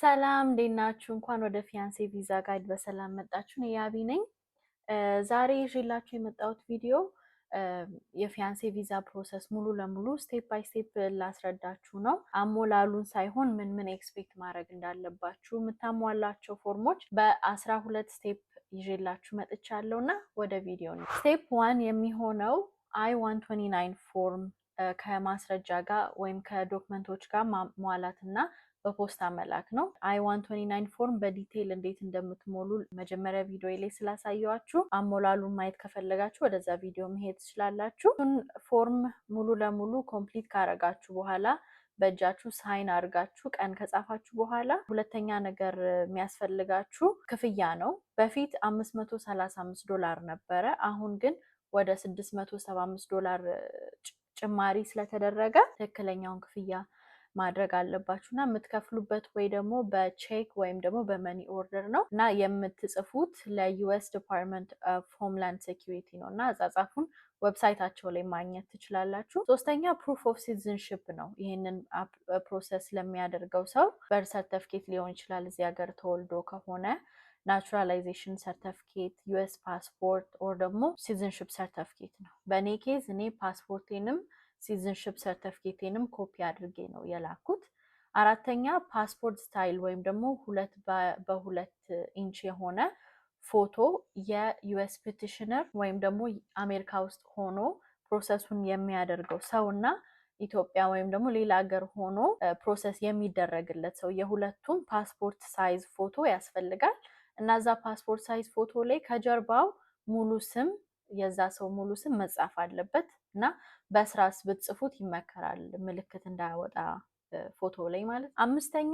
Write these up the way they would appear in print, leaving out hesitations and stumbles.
ሰላም እንዴት ናችሁ? እንኳን ወደ ፊያንሴ ቪዛ ጋይድ በሰላም መጣችሁ። እኔ ያቢ ነኝ። ዛሬ ይዤላችሁ የመጣሁት ቪዲዮ የፊያንሴ ቪዛ ፕሮሰስ ሙሉ ለሙሉ ስቴፕ ባይ ስቴፕ ላስረዳችሁ ነው። አሞላሉን ሳይሆን ምን ምን ኤክስፔክት ማድረግ እንዳለባችሁ የምታሟላቸው ፎርሞች በ12 ስቴፕ ይዤላችሁ መጥቻለሁ እና ወደ ቪዲዮ ነው። ስቴፕ 1 የሚሆነው I-129 ፎርም ከማስረጃ ጋር ወይም ከዶክመንቶች ጋር ማሟላትና በፖስታ መላክ ነው። I-129 ፎርም በዲቴይል እንዴት እንደምትሞሉ መጀመሪያ ቪዲዮ ላይ ስላሳየዋችሁ አሞላሉን ማየት ከፈለጋችሁ ወደዛ ቪዲዮ መሄድ ትችላላችሁ። ፎርም ሙሉ ለሙሉ ኮምፕሊት ካረጋችሁ በኋላ በእጃችሁ ሳይን አድርጋችሁ ቀን ከጻፋችሁ በኋላ ሁለተኛ ነገር የሚያስፈልጋችሁ ክፍያ ነው። በፊት $535 ነበረ። አሁን ግን ወደ $675 ጭማሪ ስለተደረገ ትክክለኛውን ክፍያ ማድረግ አለባችሁ እና የምትከፍሉበት ወይ ደግሞ በቼክ ወይም ደግሞ በመኒ ኦርደር ነው እና የምትጽፉት ለዩኤስ ዲፓርትመንት ኦፍ ሆምላንድ ሴኪሪቲ ነው እና አጻጻፉን ዌብሳይታቸው ላይ ማግኘት ትችላላችሁ። ሶስተኛ ፕሩፍ ኦፍ ሲቲዝንሺፕ ነው። ይህንን ፕሮሰስ ለሚያደርገው ሰው በርዝ ሰርተፍኬት ሊሆን ይችላል፣ እዚህ ሀገር ተወልዶ ከሆነ ናቹራላይዜሽን ሰርተፍኬት፣ ዩኤስ ፓስፖርት ኦር ደግሞ ሲቲዝንሺፕ ሰርተፍኬት ነው። በእኔ ኬዝ እኔ ፓስፖርቴንም ሲቲዝንሺፕ ሰርተፍኬቴንም ኮፒ አድርጌ ነው የላኩት። አራተኛ ፓስፖርት ስታይል ወይም ደግሞ 2x2 ኢንች የሆነ ፎቶ የዩኤስ ፔቲሽነር ወይም ደግሞ አሜሪካ ውስጥ ሆኖ ፕሮሰሱን የሚያደርገው ሰው እና ኢትዮጵያ ወይም ደግሞ ሌላ ሀገር ሆኖ ፕሮሰስ የሚደረግለት ሰው የሁለቱም ፓስፖርት ሳይዝ ፎቶ ያስፈልጋል እና እዛ ፓስፖርት ሳይዝ ፎቶ ላይ ከጀርባው ሙሉ ስም የዛ ሰው ሙሉ ስም መጻፍ አለበት እና በስራስ ብትጽፉት ይመከራል፣ ምልክት እንዳያወጣ ፎቶ ላይ ማለት። አምስተኛ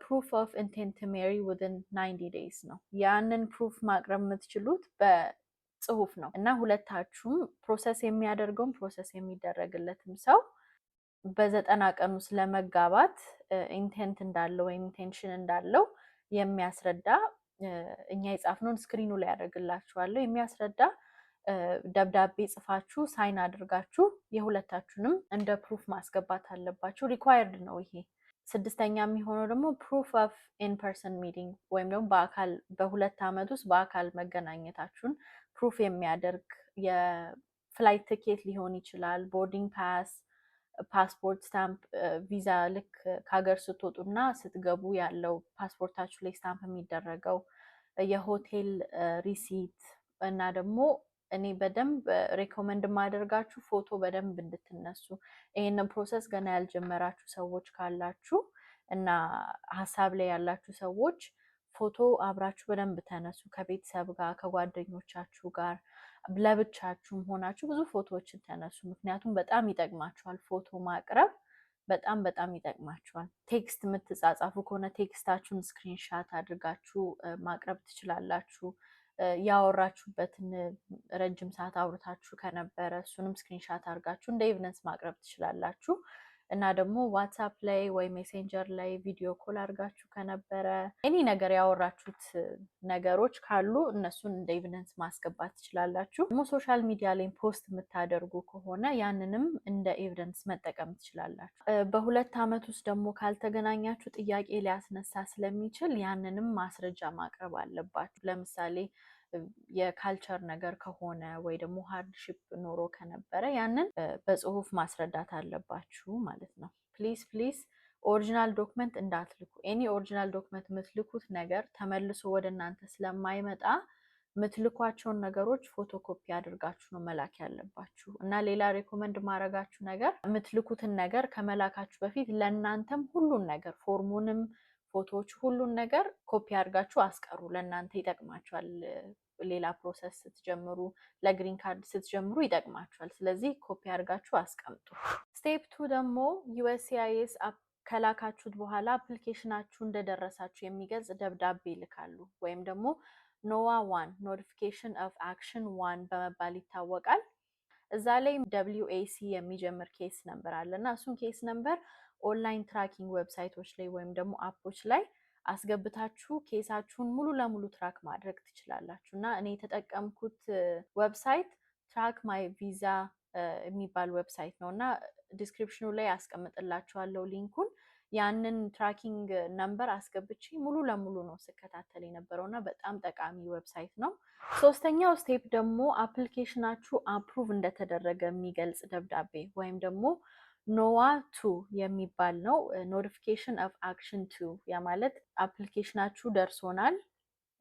ፕሩፍ ኦፍ ኢንቴንት ቱ ሜሪ ዊዝን 90 ዴይስ ነው። ያንን ፕሩፍ ማቅረብ የምትችሉት በጽሁፍ ነው እና ሁለታችሁም ፕሮሰስ የሚያደርገውም ፕሮሰስ የሚደረግለትም ሰው በ90 ቀን ውስጥ ለመጋባት ኢንቴንት እንዳለው ወይም ኢንቴንሽን እንዳለው የሚያስረዳ እኛ የጻፍነውን ስክሪኑ ላይ ያደርግላችኋለሁ የሚያስረዳ ደብዳቤ ጽፋችሁ ሳይን አድርጋችሁ የሁለታችሁንም እንደ ፕሩፍ ማስገባት አለባችሁ። ሪኳየርድ ነው ይሄ። ስድስተኛ የሚሆነው ደግሞ ፕሩፍ ኦፍ ኢንፐርሰን ሚቲንግ ወይም ደግሞ በአካል በ2 ዓመት ውስጥ በአካል መገናኘታችሁን ፕሩፍ የሚያደርግ የፍላይት ትኬት ሊሆን ይችላል፣ ቦርዲንግ ፓስ፣ ፓስፖርት ስታምፕ፣ ቪዛ ልክ ከሀገር ስትወጡና ስትገቡ ያለው ፓስፖርታችሁ ላይ ስታምፕ የሚደረገው የሆቴል ሪሲት እና ደግሞ እኔ በደንብ ሬኮመንድ ማደርጋችሁ ፎቶ በደንብ እንድትነሱ። ይህንን ፕሮሰስ ገና ያልጀመራችሁ ሰዎች ካላችሁ እና ሀሳብ ላይ ያላችሁ ሰዎች ፎቶ አብራችሁ በደንብ ተነሱ። ከቤተሰብ ጋር ከጓደኞቻችሁ ጋር ለብቻችሁም ሆናችሁ ብዙ ፎቶዎችን ተነሱ። ምክንያቱም በጣም ይጠቅማችኋል። ፎቶ ማቅረብ በጣም ይጠቅማችኋል። ቴክስት የምትጻጻፉ ከሆነ ቴክስታችሁን ስክሪንሻት አድርጋችሁ ማቅረብ ትችላላችሁ። ያወራችሁበትን ረጅም ሰዓት አውርታችሁ ከነበረ እሱንም ስክሪንሻት አድርጋችሁ እንደ ኤቪደንስ ማቅረብ ትችላላችሁ እና ደግሞ ዋትሳፕ ላይ ወይ ሜሴንጀር ላይ ቪዲዮ ኮል አድርጋችሁ ከነበረ ኤኒ ነገር ያወራችሁት ነገሮች ካሉ እነሱን እንደ ኤቪደንስ ማስገባት ትችላላችሁ። ደግሞ ሶሻል ሚዲያ ላይ ፖስት የምታደርጉ ከሆነ ያንንም እንደ ኤቪደንስ መጠቀም ትችላላችሁ። በ2 ዓመት ውስጥ ደግሞ ካልተገናኛችሁ ጥያቄ ሊያስነሳ ስለሚችል ያንንም ማስረጃ ማቅረብ አለባችሁ። ለምሳሌ የካልቸር ነገር ከሆነ ወይ ደግሞ ሃርድሺፕ ኖሮ ከነበረ ያንን በጽሁፍ ማስረዳት አለባችሁ ማለት ነው። ፕሊዝ ኦሪጂናል ዶክመንት እንዳትልኩ። ኤኒ ኦሪጂናል ዶክመንት የምትልኩት ነገር ተመልሶ ወደ እናንተ ስለማይመጣ የምትልኳቸውን ነገሮች ፎቶኮፒ አድርጋችሁ ነው መላክ ያለባችሁ እና ሌላ ሬኮመንድ ማድረጋችሁ ነገር የምትልኩትን ነገር ከመላካችሁ በፊት ለእናንተም ሁሉን ነገር ፎርሙንም ፎቶዎች ሁሉን ነገር ኮፒ አድርጋችሁ አስቀሩ። ለእናንተ ይጠቅማችኋል። ሌላ ፕሮሰስ ስትጀምሩ፣ ለግሪን ካርድ ስትጀምሩ ይጠቅማችኋል። ስለዚህ ኮፒ አድርጋችሁ አስቀምጡ። ስቴፕ 2 ደግሞ ዩኤስሲአይኤስ ከላካችሁት በኋላ አፕሊኬሽናችሁ እንደደረሳችሁ የሚገልጽ ደብዳቤ ይልካሉ ወይም ደግሞ ኖዋ 1 ኖቲፊኬሽን ኦፍ አክሽን 1 በመባል ይታወቃል። እዛ ላይ WAC የሚጀምር ኬስ ነምበር አለ እና እሱን ኬስ ነምበር ኦንላይን ትራኪንግ ዌብሳይቶች ላይ ወይም ደግሞ አፖች ላይ አስገብታችሁ ኬሳችሁን ሙሉ ለሙሉ ትራክ ማድረግ ትችላላችሁ እና እኔ የተጠቀምኩት ዌብሳይት ትራክ ማይ ቪዛ የሚባል ዌብሳይት ነው እና ዲስክሪፕሽኑ ላይ አስቀምጥላችኋለሁ ሊንኩን። ያንን ትራኪንግ ነምበር አስገብቼ ሙሉ ለሙሉ ነው ስከታተል የነበረውና በጣም ጠቃሚ ዌብሳይት ነው። ሶስተኛው ስቴፕ ደግሞ አፕሊኬሽናችሁ አፕሩቭ እንደተደረገ የሚገልጽ ደብዳቤ ወይም ደግሞ ኖዋ 2 የሚባል ነው። ኖቲፊኬሽን ኦፍ አክሽን 2 ያ ማለት አፕሊኬሽናችሁ ደርሶናል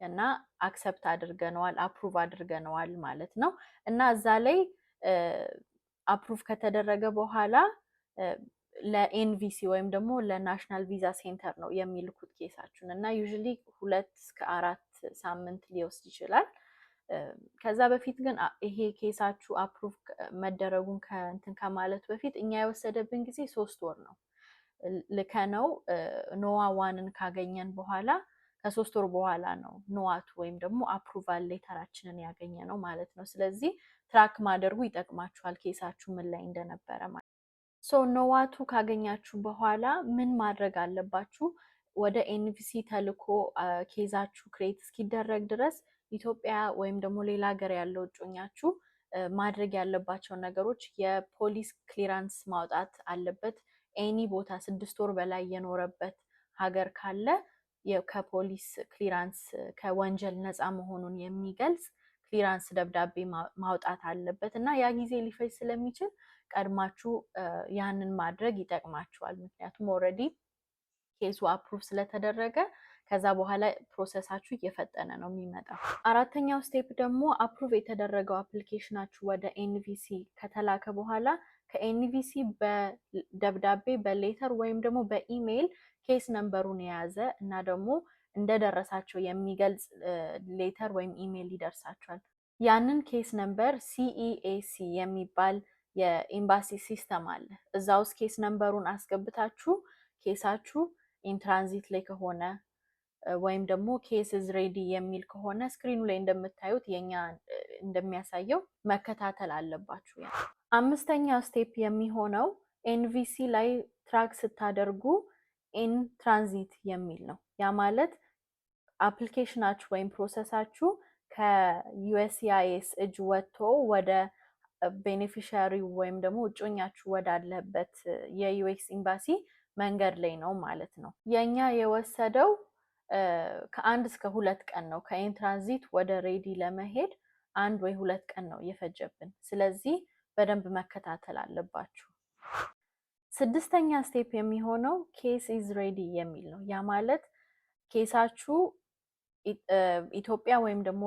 እና አክሰፕት አድርገነዋል አፕሩቭ አድርገነዋል ማለት ነው። እና እዛ ላይ አፕሩቭ ከተደረገ በኋላ ለኤንቪሲ ወይም ደግሞ ለናሽናል ቪዛ ሴንተር ነው የሚልኩት ኬሳችሁን እና ዩዥሊ 2 እስከ 4 ሳምንት ሊወስድ ይችላል። ከዛ በፊት ግን ይሄ ኬሳችሁ አፕሩቭ መደረጉን ከእንትን ከማለት በፊት እኛ የወሰደብን ጊዜ 3 ወር ነው። ልከነው ኖዋ ዋንን ካገኘን በኋላ ከ3 ወር በኋላ ነው ኖዋቱ ወይም ደግሞ አፕሩቫል ሌተራችንን ያገኘ ነው ማለት ነው። ስለዚህ ትራክ ማድረጉ ይጠቅማችኋል ኬሳችሁ ምን ላይ እንደነበረ ማለት ነው። ሶ ኖዋቱ ካገኛችሁ በኋላ ምን ማድረግ አለባችሁ? ወደ ኤንቪሲ ተልኮ ኬዛችሁ ክሬት እስኪደረግ ድረስ ኢትዮጵያ ወይም ደግሞ ሌላ ሀገር ያለው እጮኛችሁ ማድረግ ያለባቸው ነገሮች የፖሊስ ክሊራንስ ማውጣት አለበት። ኤኒ ቦታ 6 ወር በላይ የኖረበት ሀገር ካለ ከፖሊስ ክሊራንስ ከወንጀል ነፃ መሆኑን የሚገልጽ ክሊራንስ ደብዳቤ ማውጣት አለበት እና ያ ጊዜ ሊፈጅ ስለሚችል ቀድማችሁ ያንን ማድረግ ይጠቅማችኋል። ምክንያቱም ኦልሬዲ ኬሱ አፕሩቭ ስለተደረገ ከዛ በኋላ ፕሮሰሳችሁ እየፈጠነ ነው የሚመጣው። አራተኛው ስቴፕ ደግሞ አፕሩቭ የተደረገው አፕሊኬሽናችሁ ወደ ኤንቪሲ ከተላከ በኋላ ከኤንቪሲ በደብዳቤ በሌተር ወይም ደግሞ በኢሜይል ኬስ ነምበሩን የያዘ እና ደግሞ እንደደረሳቸው የሚገልጽ ሌተር ወይም ኢሜይል ይደርሳቸዋል። ያንን ኬስ ነምበር ሲኢኤሲ የሚባል የኤምባሲ ሲስተም አለ። እዛ ውስጥ ኬስ ነምበሩን አስገብታችሁ ኬሳችሁ ኢንትራንዚት ላይ ከሆነ ወይም ደግሞ ኬስዝ ሬዲ የሚል ከሆነ ስክሪኑ ላይ እንደምታዩት የኛ እንደሚያሳየው መከታተል አለባችሁ። አምስተኛው ስቴፕ የሚሆነው ኤንቪሲ ላይ ትራክ ስታደርጉ ኢን ትራንዚት የሚል ነው። ያ ማለት አፕሊኬሽናችሁ ወይም ፕሮሰሳችሁ ከዩኤስሲአይኤስ እጅ ወጥቶ ወደ ቤኔፊሻሪ ወይም ደግሞ እጮኛችሁ ወዳለበት የዩኤስ ኤምባሲ መንገድ ላይ ነው ማለት ነው። የኛ የወሰደው ከ1 እስከ 2 ቀን ነው። ከኢንትራንዚት ወደ ሬዲ ለመሄድ 1 ወይ 2 ቀን ነው የፈጀብን። ስለዚህ በደንብ መከታተል አለባችሁ። ስድስተኛ ስቴፕ የሚሆነው ኬስ ኢዝ ሬዲ የሚል ነው። ያ ማለት ኬሳችሁ ኢትዮጵያ ወይም ደግሞ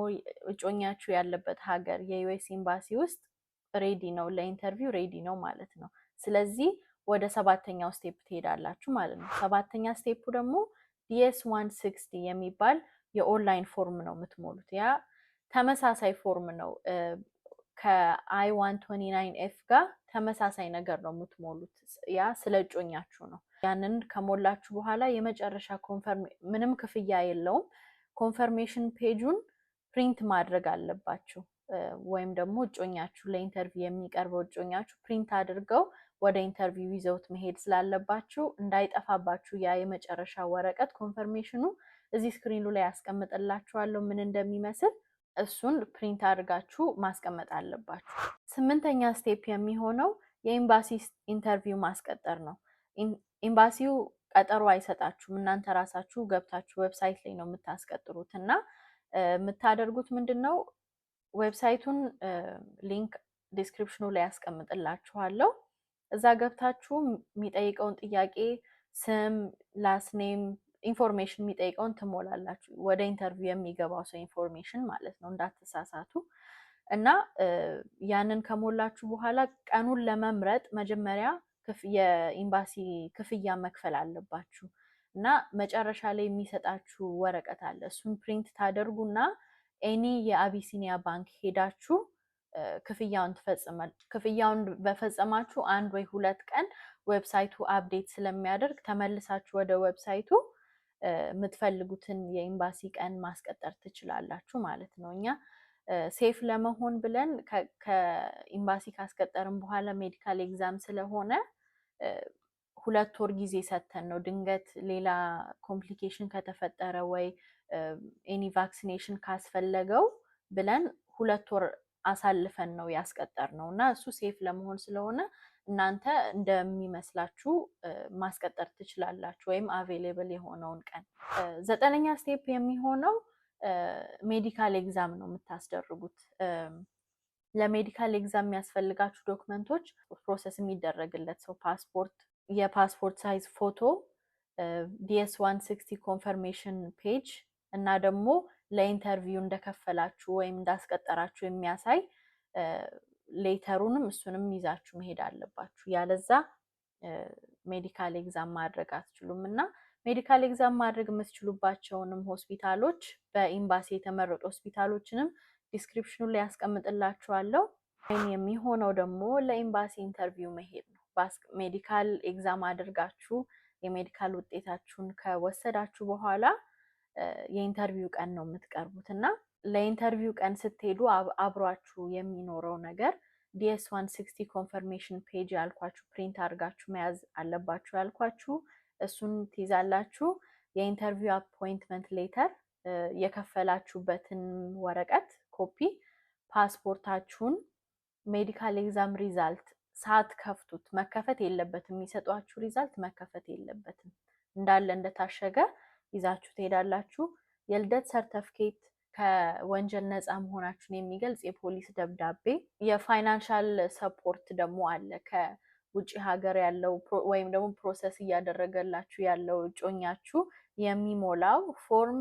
እጮኛችሁ ያለበት ሀገር የዩኤስ ኤምባሲ ውስጥ ሬዲ ነው፣ ለኢንተርቪው ሬዲ ነው ማለት ነው። ስለዚህ ወደ 7ኛው ስቴፕ ትሄዳላችሁ ማለት ነው። 7ኛ ስቴፑ ደግሞ ዲኤስ 160 የሚባል የኦንላይን ፎርም ነው የምትሞሉት። ያ ተመሳሳይ ፎርም ነው ከአይ 129ኤፍ ጋር ተመሳሳይ ነገር ነው የምትሞሉት። ያ ስለ እጮኛችሁ ነው። ያንን ከሞላችሁ በኋላ የመጨረሻ ምንም ክፍያ የለውም። ኮንፈርሜሽን ፔጁን ፕሪንት ማድረግ አለባችሁ። ወይም ደግሞ እጮኛችሁ ለኢንተርቪው የሚቀርበው እጮኛችሁ ፕሪንት አድርገው ወደ ኢንተርቪው ይዘውት መሄድ ስላለባችሁ እንዳይጠፋባችሁ ያ የመጨረሻ ወረቀት ኮንፈርሜሽኑ እዚህ ስክሪኑ ላይ ያስቀምጥላችኋለሁ ምን እንደሚመስል። እሱን ፕሪንት አድርጋችሁ ማስቀመጥ አለባችሁ። 8ኛ ስቴፕ የሚሆነው የኤምባሲ ኢንተርቪው ማስቀጠር ነው። ኤምባሲው ቀጠሮ አይሰጣችሁም። እናንተ ራሳችሁ ገብታችሁ ዌብሳይት ላይ ነው የምታስቀጥሩት እና የምታደርጉት ምንድነው? ዌብሳይቱን ሊንክ ዲስክሪፕሽኑ ላይ ያስቀምጥላችኋለሁ። እዛ ገብታችሁ የሚጠይቀውን ጥያቄ ስም፣ ላስት ኔም፣ ኢንፎርሜሽን የሚጠይቀውን ትሞላላችሁ። ወደ ኢንተርቪው የሚገባው ሰው ኢንፎርሜሽን ማለት ነው፣ እንዳትሳሳቱ። እና ያንን ከሞላችሁ በኋላ ቀኑን ለመምረጥ መጀመሪያ የኤምባሲ ክፍያ መክፈል አለባችሁ እና መጨረሻ ላይ የሚሰጣችሁ ወረቀት አለ። እሱን ፕሪንት ታደርጉና ኤኒ የአቢሲኒያ ባንክ ሄዳችሁ ክፍያውን ክፍያውን በፈጸማችሁ 1 ወይ 2 ቀን ዌብሳይቱ አፕዴት ስለሚያደርግ ተመልሳችሁ ወደ ዌብሳይቱ የምትፈልጉትን የኤምባሲ ቀን ማስቀጠር ትችላላችሁ ማለት ነው። እኛ ሴፍ ለመሆን ብለን ከኤምባሲ ካስቀጠርን በኋላ ሜዲካል ኤግዛም ስለሆነ 2 ወር ጊዜ ሰተን ነው። ድንገት ሌላ ኮምፕሊኬሽን ከተፈጠረ ወይ ኤኒ ቫክሲኔሽን ካስፈለገው ብለን 2 ወር አሳልፈን ነው ያስቀጠርነው እና እሱ ሴፍ ለመሆን ስለሆነ እናንተ እንደሚመስላችሁ ማስቀጠር ትችላላችሁ ወይም አቬሌብል የሆነውን ቀን። 9ኛ ስቴፕ የሚሆነው ሜዲካል ኤግዛም ነው የምታስደርጉት። ለሜዲካል ኤግዛም የሚያስፈልጋችሁ ዶክመንቶች ፕሮሰስ የሚደረግለት ሰው ፓስፖርት፣ የፓስፖርት ሳይዝ ፎቶ፣ ዲኤስ 160 ኮንፈርሜሽን ፔጅ እና ደግሞ ለኢንተርቪው እንደከፈላችሁ ወይም እንዳስቀጠራችሁ የሚያሳይ ሌተሩንም እሱንም ይዛችሁ መሄድ አለባችሁ። ያለዛ ሜዲካል ኤግዛም ማድረግ አትችሉም እና ሜዲካል ኤግዛም ማድረግ የምትችሉባቸውንም ሆስፒታሎች በኤምባሲ የተመረጡ ሆስፒታሎችንም ዲስክሪፕሽኑ ላይ ያስቀምጥላችኋለሁ። የሚሆነው ደግሞ ለኤምባሲ ኢንተርቪው መሄድ ነው። ሜዲካል ኤግዛም አድርጋችሁ የሜዲካል ውጤታችሁን ከወሰዳችሁ በኋላ የኢንተርቪው ቀን ነው የምትቀርቡት እና ለኢንተርቪው ቀን ስትሄዱ አብሯችሁ የሚኖረው ነገር ዲኤስ 160 ኮንፈርሜሽን ፔጅ ያልኳችሁ ፕሪንት አድርጋችሁ መያዝ አለባችሁ ያልኳችሁ እሱን ትይዛላችሁ። የኢንተርቪው አፖይንትመንት ሌተር፣ የከፈላችሁበትን ወረቀት ኮፒ፣ ፓስፖርታችሁን፣ ሜዲካል ኤግዛም ሪዛልት ሳትከፍቱት መከፈት የለበትም። የሚሰጧችሁ ሪዛልት መከፈት የለበትም። እንዳለ እንደታሸገ ይዛችሁ ትሄዳላችሁ። የልደት ሰርተፍኬት፣ ከወንጀል ነፃ መሆናችሁን የሚገልጽ የፖሊስ ደብዳቤ፣ የፋይናንሻል ሰፖርት ደግሞ አለ ከውጭ ሀገር ያለው ወይም ደግሞ ፕሮሰስ እያደረገላችሁ ያለው እጮኛችሁ የሚሞላው ፎርም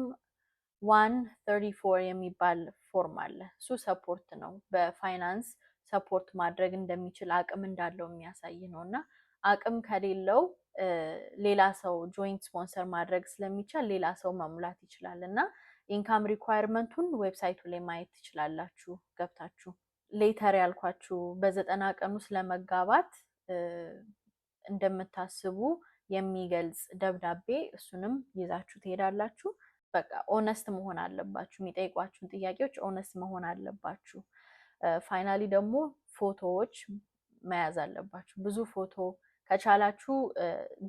134 የሚባል ፎርም አለ። እሱ ሰፖርት ነው። በፋይናንስ ሰፖርት ማድረግ እንደሚችል አቅም እንዳለው የሚያሳይ ነው እና አቅም ከሌለው ሌላ ሰው ጆይንት ስፖንሰር ማድረግ ስለሚቻል ሌላ ሰው መሙላት ይችላል እና ኢንካም ሪኳየርመንቱን ዌብሳይቱ ላይ ማየት ትችላላችሁ ገብታችሁ። ሌተር ያልኳችሁ በ90 ቀን ውስጥ ለመጋባት እንደምታስቡ የሚገልጽ ደብዳቤ፣ እሱንም ይዛችሁ ትሄዳላችሁ። በቃ ኦነስት መሆን አለባችሁ። የሚጠይቋችሁን ጥያቄዎች ኦነስት መሆን አለባችሁ። ፋይናሊ ደግሞ ፎቶዎች መያዝ አለባችሁ። ብዙ ፎቶ ከቻላችሁ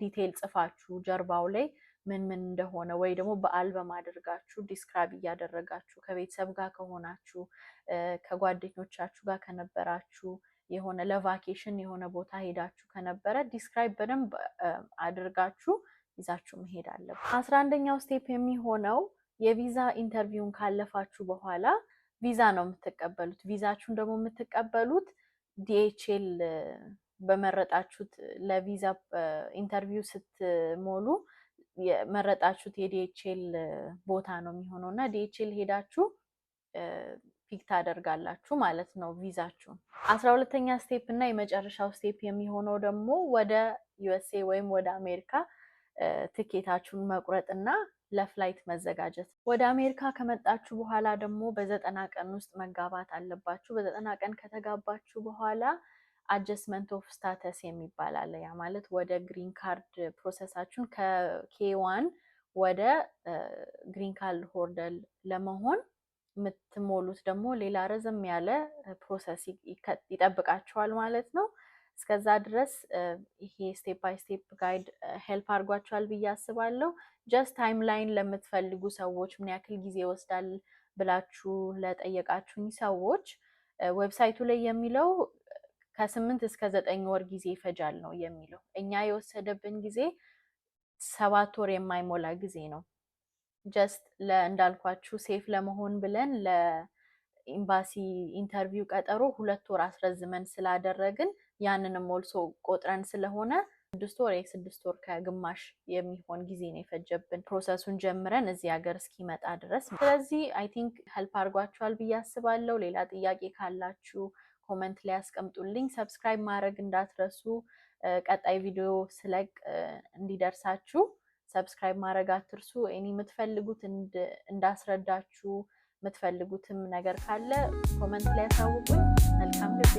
ዲቴይል ጽፋችሁ ጀርባው ላይ ምን ምን እንደሆነ ወይ ደግሞ በአልበም አድርጋችሁ ዲስክራይብ እያደረጋችሁ ከቤተሰብ ጋር ከሆናችሁ ከጓደኞቻችሁ ጋር ከነበራችሁ የሆነ ለቫኬሽን የሆነ ቦታ ሄዳችሁ ከነበረ ዲስክራይብ በደንብ አድርጋችሁ ይዛችሁ መሄድ አለበት። 11ኛው ስቴፕ የሚሆነው የቪዛ ኢንተርቪውን ካለፋችሁ በኋላ ቪዛ ነው የምትቀበሉት። ቪዛችሁን ደግሞ የምትቀበሉት ዲኤችኤል በመረጣችሁት ለቪዛ ኢንተርቪው ስትሞሉ የመረጣችሁት የዲኤችኤል ቦታ ነው የሚሆነው እና ዲኤችኤል ሄዳችሁ ፒክ ታደርጋላችሁ ማለት ነው ቪዛችሁን። 12ኛ ስቴፕ እና የመጨረሻው ስቴፕ የሚሆነው ደግሞ ወደ ዩኤስኤ ወይም ወደ አሜሪካ ትኬታችሁን መቁረጥ እና ለፍላይት መዘጋጀት። ወደ አሜሪካ ከመጣችሁ በኋላ ደግሞ በ90 ቀን ውስጥ መጋባት አለባችሁ። በ90 ቀን ከተጋባችሁ በኋላ አጀስትመንት ኦፍ ስታተስ የሚባል አለ። ያ ማለት ወደ ግሪን ካርድ ፕሮሰሳችሁን ከኬዋን ወደ ግሪን ካርድ ሆልደር ለመሆን የምትሞሉት ደግሞ ሌላ ረዘም ያለ ፕሮሰስ ይጠብቃችኋል ማለት ነው። እስከዛ ድረስ ይሄ ስቴፕ ባይ ስቴፕ ጋይድ ሄልፕ አድርጓችኋል ብዬ አስባለሁ። ጀስት ታይም ላይን ለምትፈልጉ ሰዎች ምን ያክል ጊዜ ይወስዳል ብላችሁ ለጠየቃችሁኝ ሰዎች ዌብሳይቱ ላይ የሚለው ከ8 እስከ 9 ወር ጊዜ ይፈጃል ነው የሚለው። እኛ የወሰደብን ጊዜ 7 ወር የማይሞላ ጊዜ ነው። ጀስት እንዳልኳችሁ ሴፍ ለመሆን ብለን ለኤምባሲ ኢንተርቪው ቀጠሮ 2 ወር አስረዝመን ስላደረግን ያንንም ሞልሶ ቆጥረን ስለሆነ 6 ወር የ6 ወር ከግማሽ የሚሆን ጊዜ ነው የፈጀብን ፕሮሰሱን ጀምረን እዚህ ሀገር እስኪመጣ ድረስ። ስለዚህ አይ ቲንክ ሄልፕ አድርጓችኋል ብዬ አስባለሁ። ሌላ ጥያቄ ካላችሁ ኮመንት ላይ ያስቀምጡልኝ። ሰብስክራይብ ማድረግ እንዳትረሱ። ቀጣይ ቪዲዮ ስለቅ እንዲደርሳችሁ ሰብስክራይብ ማድረግ አትርሱ። እኔ የምትፈልጉት እንዳስረዳችሁ የምትፈልጉትም ነገር ካለ ኮመንት ላይ ያሳውቁኝ። መልካም ጊዜ